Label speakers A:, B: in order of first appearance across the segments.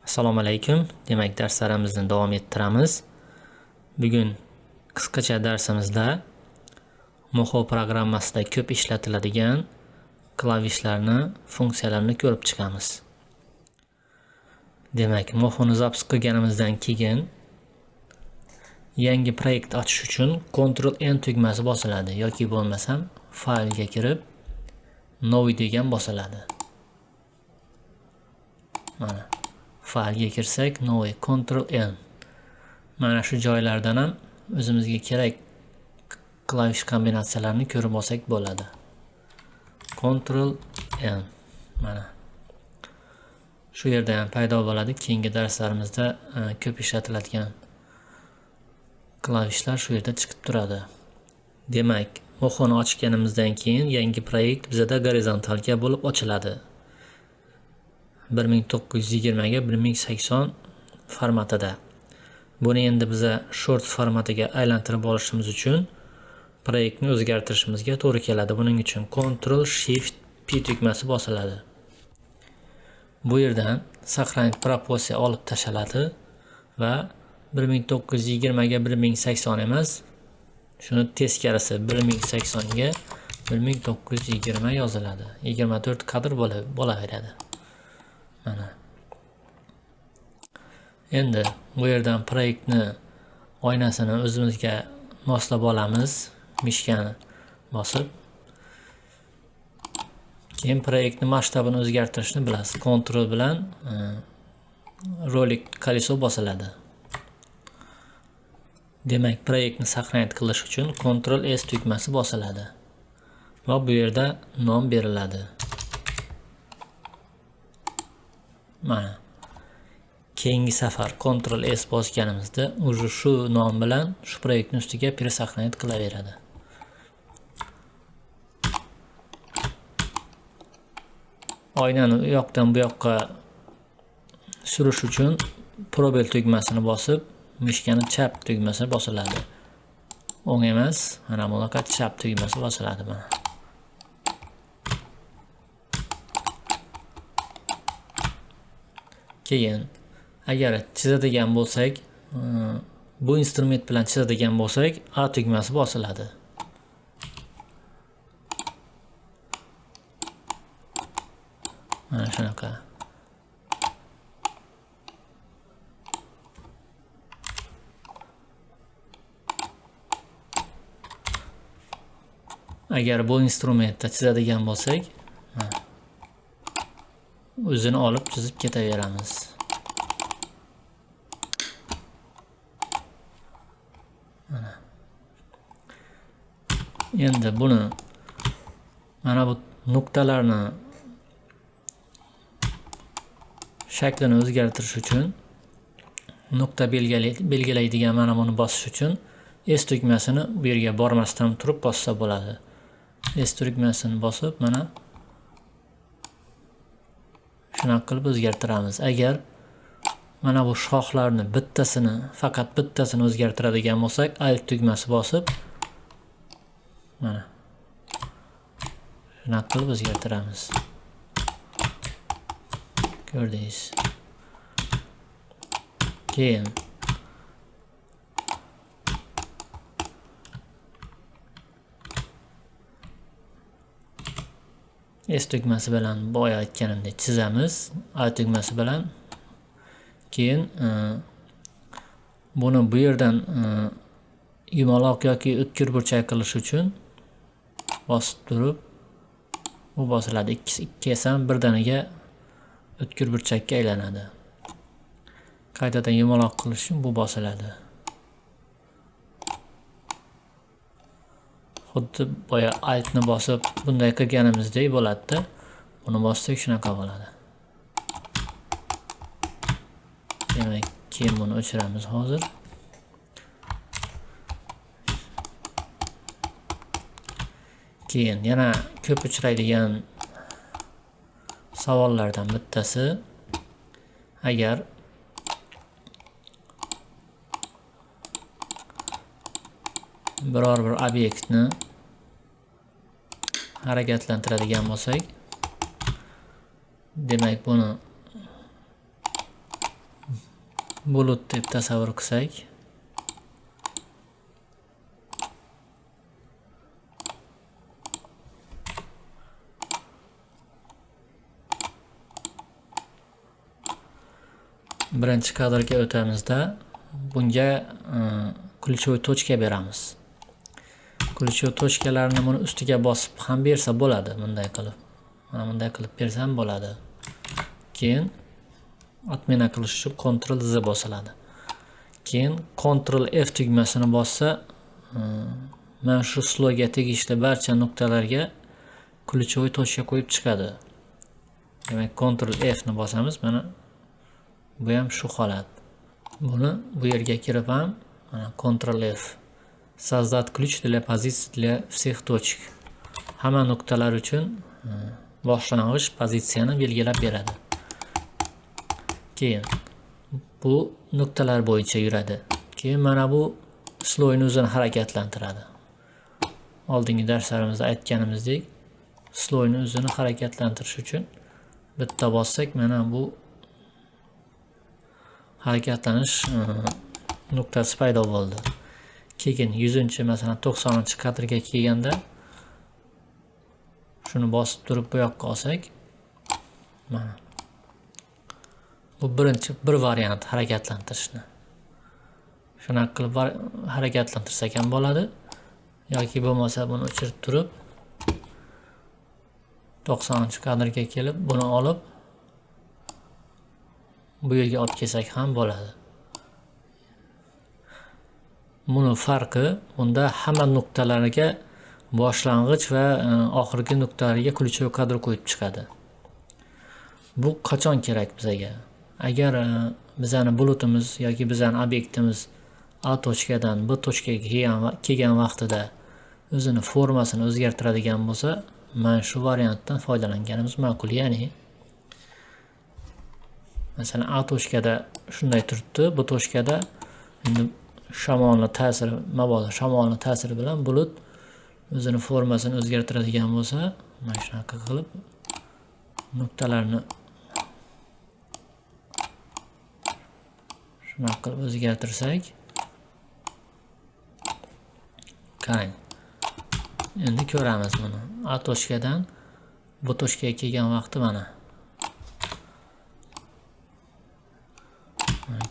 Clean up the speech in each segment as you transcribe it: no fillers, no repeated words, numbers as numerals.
A: Assalomu alaykum. Demak, darslarimizni davom ettiramiz. Bugun qisqacha darsimizda Moho programmasida ko'p ishlatiladigan klavishlarni, funksiyalarni ko'rib chiqamiz. Demak, Mohoni zapis qilganimizdan keyin yangi proyekt ochish uchun Ctrl N tugmasi bosiladi yoki bo'lmasam faylga kirib Novi degan bosiladi. Mana faylga kirsak, Novi Ctrl N. Mana shu joylardan ham o'zimizga kerak klavish kombinatsiyalarini ko'rib olsak bo'ladi. Ctrl N. Mana shu yerda ham paydo bo'ladi. Keyingi darslarimizda ko'p ishlatiladigan klavishlar shu yerda chiqib turadi. Demak, Mohoni ochganimizdan keyin yangi proyekt bizada gorizontalga bo'lib ochiladi. 1920 ga 1080 formatida. Buni endi biza short formatiga aylantirib olishimiz uchun proyektni o'zgartirishimizga to'g'ri keladi. Buning uchun Ctrl Shift P tugmasi bosiladi. Bu yerdan сохранить proporsiya olib tashaladi va 1920 ga 1080 emas, shuni teskarisi 1080 ga 1920 yoziladi. 24 kadr bo'laveradi. Mana. Endi bu yerdan proyektni oynasini o'zimizga moslab olamiz. Mishkani bosib. Keyin proyektni masshtabini o'zgartirishni bilasiz. Ctrl bilan rolik koleso bosiladi. Demak, proyektni saqlanib qilish uchun Ctrl S tugmasi bosiladi. Va bu yerda nom beriladi. Mana. Keyingi safar Ctrl S bosganimizda уже shu nom bilan shu proyektning ustiga пересохранить qilaveradi. Oynani u yoqdan bu yoqqa surish uchun probel tugmasini bosib, mishkani chap tugmasi bosiladi. O'ng emas, mana bunaqa chap tugmasi bosiladi mana. Keyin agar chizadigan bo'lsak, bu instrument bilan chizadigan bo'lsak, A tugmasi bosiladi. Mana shunaqa. Agar bu instrumentda chizadigan bo'lsak, o'zini olib chizib ketaveramiz. Mana. Endi buni mana bu nuqtalarni shaklini o'zgartirish uchun nuqta belgilaydigan mana buni bosish uchun S tugmasini bu yerga bormasdan turib bossa bo'ladi. S tugmasini bosib mana shunaqa qilib o'zgartiramiz. Agar mana bu shoxlarni faqat bittasini o'zgartiradigan bo'lsak, Alt tugmasi bosib mana shunaqa qilib o'zgartiramiz. Ko'rdingiz. Keyin S tugmasi bilan boya aytganimdek chizamiz. A tugmasi bilan. Keyin buni bu yerdan yumaloq yoki o'tkir burchak qilish uchun bosib turib bu bosiladi. Ikki ham birdaniga o'tkir burchakka aylanadi. Qaytadan yumaloq qilish uchun bu bosiladi. Xuddi boya altni bosib bunday qilganimizdek bo'ladi-da. Buni bossak shunaqa bo'ladi. Demak, keyin buni o'chiramiz hozir. Keyin yana ko'p uchraydigan savollardan bittasi, agar biror bir obyektni harakatlantiradigan bo'lsak, demak buni bulut deb tasavvur qilsak, birinchi kadrga o'tamizda bunga ключевой точка beramiz. Ключевой точkalarni buni ustiga bosib ham bersa bo'ladi, bunday qilib. Mana bunday qilib bersam bo'ladi. Keyin отмена qilish uchun Ctrl Z bosiladi. Keyin Ctrl F tugmasini bossa, mana shu slowga tegishli barcha nuqtalarga ключевой точка qo'yib chiqadi. Demak, Ctrl F ni bosamiz, mana bu ham shu holat. Buni bu yerga kirib ham mana Ctrl F. Создать ключ для позиций для всех точек. Hamma nuqtalar uchun boshlang'ich pozitsiyani belgilab beradi. Keyin bu nuqtalar bo'yicha yuradi. Keyin mana bu slowni o'zini harakatlantiradi. Oldingi darslarimizda aytganimizdek, slowni o'zini harakatlantirish uchun bitta bossak, mana bu harakatlanish nuqtasi paydo bo'ldi. Keyin 100-chi, masalan 90-kadrga kelganda shuni bosib turib bu yoqqa olsak, mana bu bir variant harakatlantirishni. Shunaqa qilib harakatlantirsak ham bo'ladi, yoki bo'lmasa buni o'chirib turib 90-kadrga kelib buni olib bu yerga olib kelsak ham bo'ladi. Buni farqi, bunda hamma nuqtalarga boshlang'ich va oxirgi nuqtalarga ключевой kadr qo'yib chiqadi. Bu qachon kerak bizga? Agar bizning bulutimiz yoki bizning obyektimiz A точкаdan B точkaga kelgan vaqtida o'zini formasini o'zgartiradigan bo'lsa, mana shu variantdan foydalanganimiz ma'qul. Ya'ni masalan A точкada shunday turibdi, bu точкada endi shamolning ta'siri bilan bulut o'zini formasini o'zgartiradigan bo'lsa, mana shunaqa qilib nuqtalarni shunaqa qilib o'zgartirsak, qarang. Endi ko'ramiz buni. A точкаdan bu точkaga kelgan vaqti mana.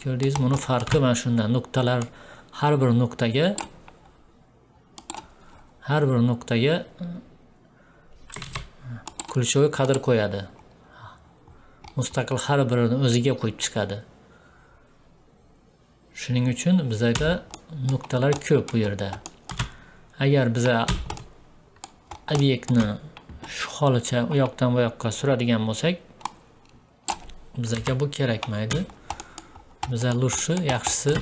A: Ko'rdingiz, buni farqi mana shunda. Nuqtalar har bir nuqtaga ключевой kadr qo'yadi. Mustaqil har birini o'ziga qo'yib chiqadi. Shuning uchun bizda nuqtalar ko'p bu yerda. Agar biz obyektni shu holicha u yoqdan bu yoqqa suradigan bo'lsak, bizga bu kerakmaydi. Bizga lushi yaxshisi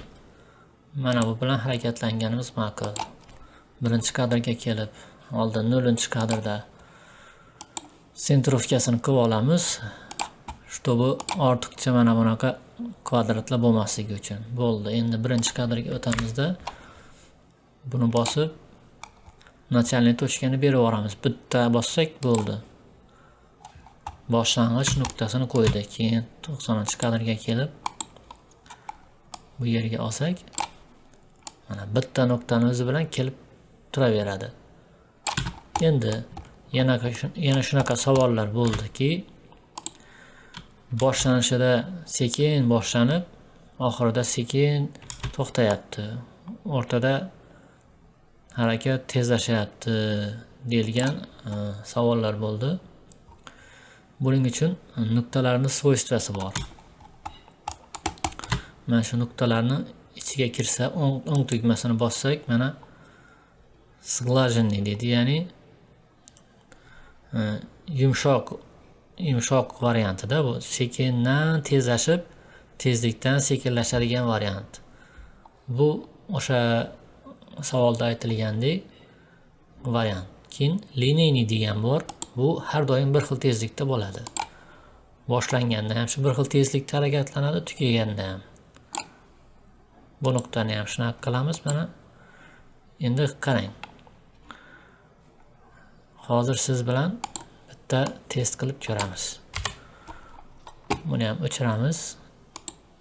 A: mana bu bilan harakatlanganimiz ma'qul. Birinchi kadrga kelib, oldin 0-kadrda sentrovkasini qilib olamiz. Чтобы ortiqcha mana bunaqa kvadratlar bo'lmasligi uchun. Bo'ldi. Endi birinchi kadrga o'tamizda buni bosib начальный точкani berib yuboramiz. Bitta bossak bo'ldi. Boshlang'ich nuqtasini qo'ydi. Keyin 90-kadrga kelib bu yerga olsak, mana bitta nuqtani o'zi bilan kelib turaveradi. Endi yana shunaqa savollar bo'ldiki, boshlanishida sekin boshlanib, oxirida sekin to'xtayapti. O'rtada harakat tezlashyapti deyilgan savollar bo'ldi. Buning uchun nuqtalarning svoystvasi bor. Mana shu nuqtalarni ichiga kirsa, o'ng tugmasini bossak, mana sglajeniy deydi, ya'ni yumshoq variantida bu sekindan tezlashib, tezlikdan sekinlashadigan variant. Bu o'sha savolda aytilgandek variant. Keyin liniyniy degan bor. Bu har doim bir xil tezlikda bo'ladi. Boshlanganda ham shu bir xil tezlikda harakatlanadi, tugaganda ham. Bu nuqtani ham shunaqa qilamiz mana. Endi qarang. Hozir siz bilan bitta test qilib ko'ramiz. Buni ham o'chiramiz.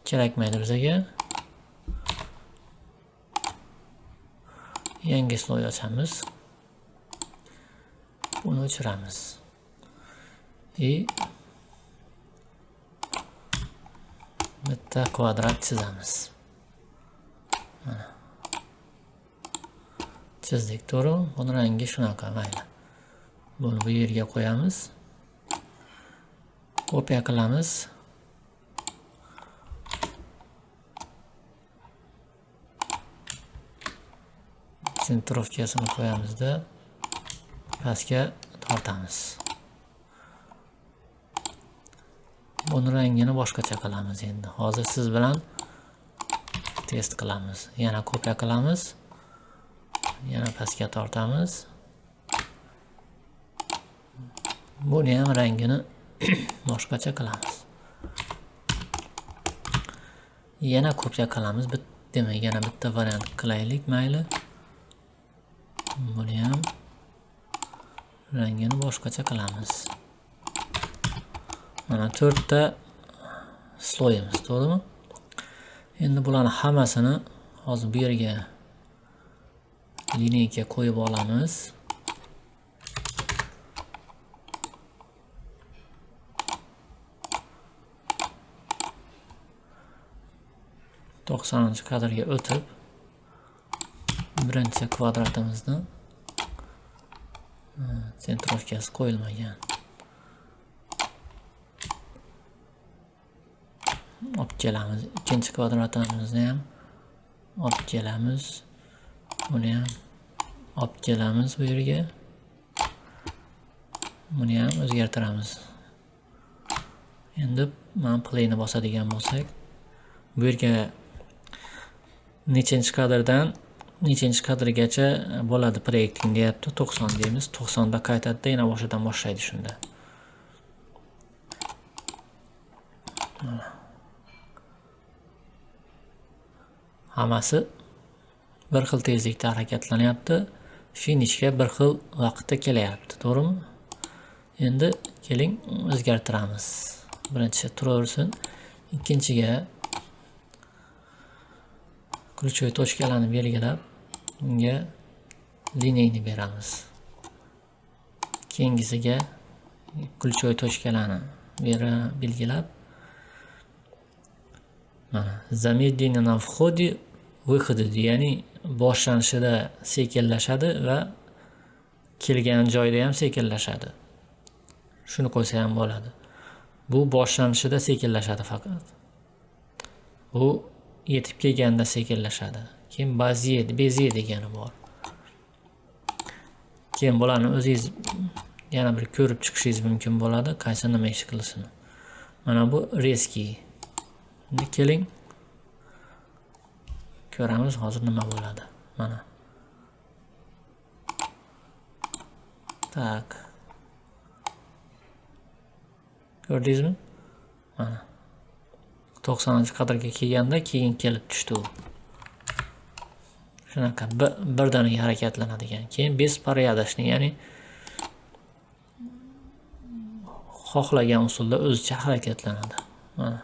A: kerakmaydi bizga. Yangi sloy ochamiz. Buni o'chiramiz. Bitta kvadrat chizamiz. Mana. Chizdik, to'g'rimi? Buni rangi shunaqa, mayli. Buni bu yerga qo'yamiz. Kopiya qilamiz. Sentrovkasini qo'yamizda pastga tortamiz. Buni rangini boshqacha qilamiz endi. Hozir siz bilan test qilamiz. Yana kopiya qilamiz. Yana pastga tortamiz. Buni ham rangini boshqacha qilamiz. Yana kopiya qilamiz. Demak, yana bitta variant qilaylik, mayli. Buni ham rangini boshqacha qilamiz. Mana 4 ta sloyimiz, to'g'rimi? Endi bularni hammasini hozir bu yerga lineyka qo'yib olamiz. To'qsoninchi kadrga o'tib, birinchi kvadratimizni sentrovkasi qo'yilmagan. Olib kelamiz. Ikkinchi kvadratimizni ham olib kelamiz. Buni ham olib kelamiz bu yerga. Buni ham o'zgartiramiz. Endi men playni bosadigan bo'lsak, bu yerga nechinchi kadrdan nechinchi kadrgacha bo'ladi proyekting deyapti. 90 deymiz. 90 da qaytadi, yana boshidan boshlaydi shunda. Hammasi bir xil tezlikda harakatlanyapti. Finishga bir xil vaqtda kelyapti, to'g'rimi? Endi keling o'zgartiramiz. Birinchi turaversin. Ikkinchiga ключевой точkalarni belgilab, unga lineyni beramiz. Keyingisiga ключевой точkalarni belgilab, mana замедление на входе, выходе, ya'ni boshlanishida sekinlashadi va kelgan joyda ham sekinlashadi. Shuni qo'ysa ham bo'ladi. Bu boshlanishida sekinlashadi faqat. Bu yetib kelganda sekinlashadi. Keyin bezier degani bor. Keyin bularni o'zingiz yana bir ko'rib chiqishingiz mumkin bo'ladi, qaysi nima ish qilishini. Mana bu резкий. Endi keling ko'ramiz hozir nima bo'ladi. Mana. Tak. Ko'rdingizmi? Mana. 90-kadrga kelganda keyin kelib tushdi u. Shunaqa birdaniga harakatlanadigan. Keyin bespорядочный, ya'ni xohlagan usulda o'zicha harakatlanadi. Mana.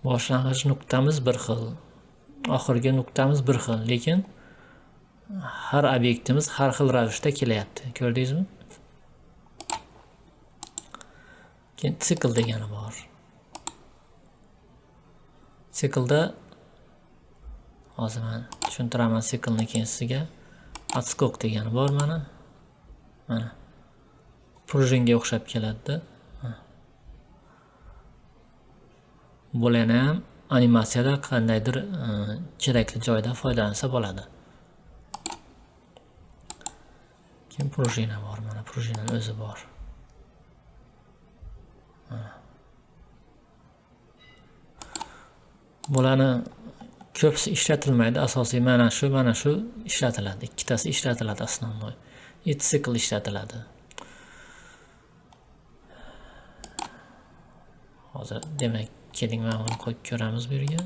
A: Boshlang'ich nuqtamiz bir xil, oxirgi nuqtamiz bir xil, lekin har obyektimiz har xil ravishda kelyapti. Ko'rdingizmi? Keyin sikl degani bor. Siklda hozir men tushuntiraman siklni keyin sizga. Отскок degani bor mana. Mana. Prujinga o'xshab keladi-da. Bularni ham animatsiyada qandaydir kerakli joyda foydalansa bo'ladi. Keyin prujina bor, mana prujinaning o'zi bor. Bularni ko'psi ishlatilmaydi, asosiy mana shu ishlatiladi. Ikkitasi ishlatiladi основной. Sikl ishlatiladi. Hozir demak, keling mana buni qo'yib ko'ramiz bu yerga.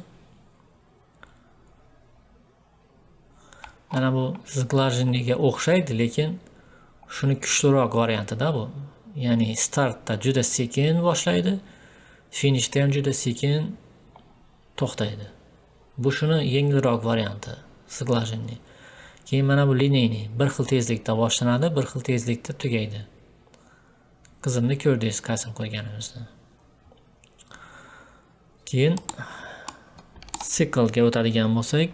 A: Mana bu sglajeniga o'xshaydi, lekin shuni kuchliroq variantida bu. ya'ni startda juda sekin boshlaydi, finishda ham juda sekin to'xtaydi. Bu shuni yengilroq varianti sglajeniy. Keyin mana bu lineyniy bir xil tezlikda boshlanadi, bir xil tezlikda tugaydi. Qizimni ko'rdingiz qasim qo'yganimizni. Keyin siklga o'tadigan bo'lsak,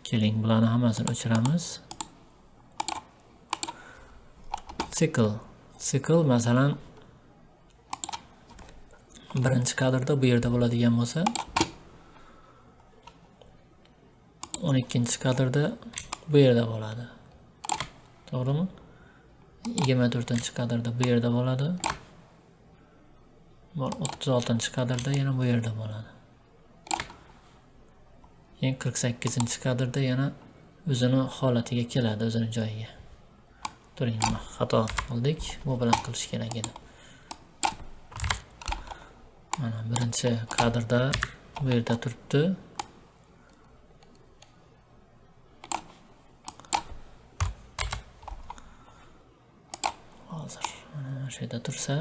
A: keling bularni hammasini o'chiramiz. Sikl masalan birinchi kadrda bu yerda bo'ladigan bo'lsa, 12-chi kadrda bu yerda bo'ladi. To'g'rimi? 24-chi kadrda bu yerda bo'ladi. 36-chi kadrda yana bu yerda bo'ladi. Keyin 48-chi kadrda yana o'zini holatiga keladi, o'zini joyiga. Turing, xato qildik. Bu bilan qilish kerak edi. Mana birinchi kadrda bu yerda turibdi. Hozir mana shu yerda tursa,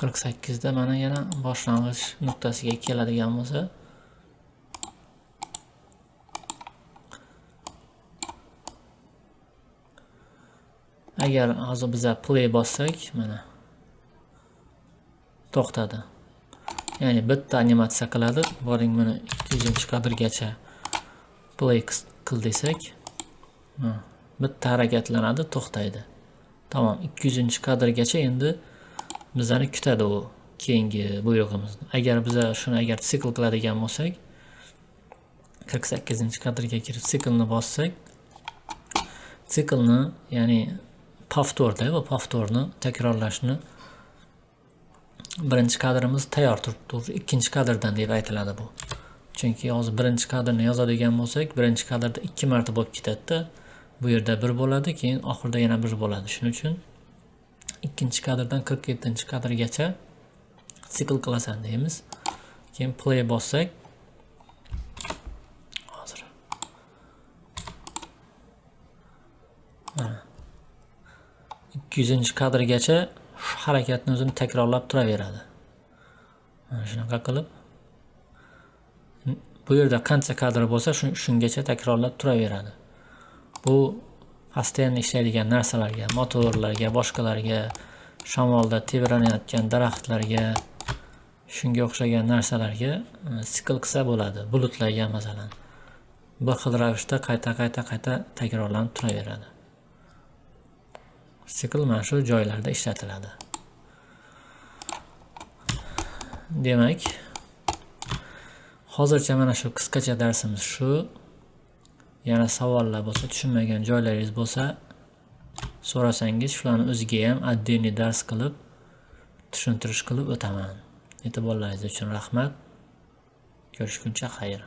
A: qirq sakkizda mana yana boshlang'ich nuqtasiga keladigan bo'lsa, agar hozir biz play bossak, mana to'xtadi. Ya'ni bitta animatsiya qiladi. Boring buni 200-kadrgacha play qil desak, bitta harakatlanadi, to'xtaydi. Tamom, 200-kadrgacha endi bizani kutadi u keyingi buyrug'imizni. Agar biz shuni sikl qiladigan bo'lsak, 48-kadrga kirib siklni bossak, siklni, ya'ni повторda, bu повторni takrorlashni birinchi kadrimiz tayyor turibdi. Ikkinchi kadrdan deb aytiladi bu. Chunki hozir birinchi kadrni yozadigan bo'lsak, birinchi kadrda 2 marta bo'lib ketadi-da. Bu yerda 1 bo'ladi, keyin oxirida yana 1 bo'ladi. Shuning uchun ikkinchi kadrdan 47-kadrgacha sikl qilasan deymiz. Keyin play bossak, hozir 200-kadrgacha shu harakatni o'zini takrorlab turaveradi. Mana shunaqa qilib, bu yerda qancha kadr bo'lsa, shungacha takrorlab turaveradi. Bu постоянно ishlaydigan narsalarga, motorlarga, boshqalarga, shamolda tebranayotgan daraxtlarga, shunga o'xshagan narsalarga sikl qilsa bo'ladi. Bulutlarga masalan, bir xil ravishda qayta takrorlanib turaveradi. Sikl mana shu joylarda ishlatiladi. Demak, hozircha mana shu qisqacha darsimiz shu. Yana savollar bo'lsa, tushunmagan joylaringiz bo'lsa, so'rasangiz, shularni o'ziga ham отдельный dars qilib, tushuntirish qilib o'taman. E'tiborlaringiz uchun rahmat. Ko'rishguncha xayr.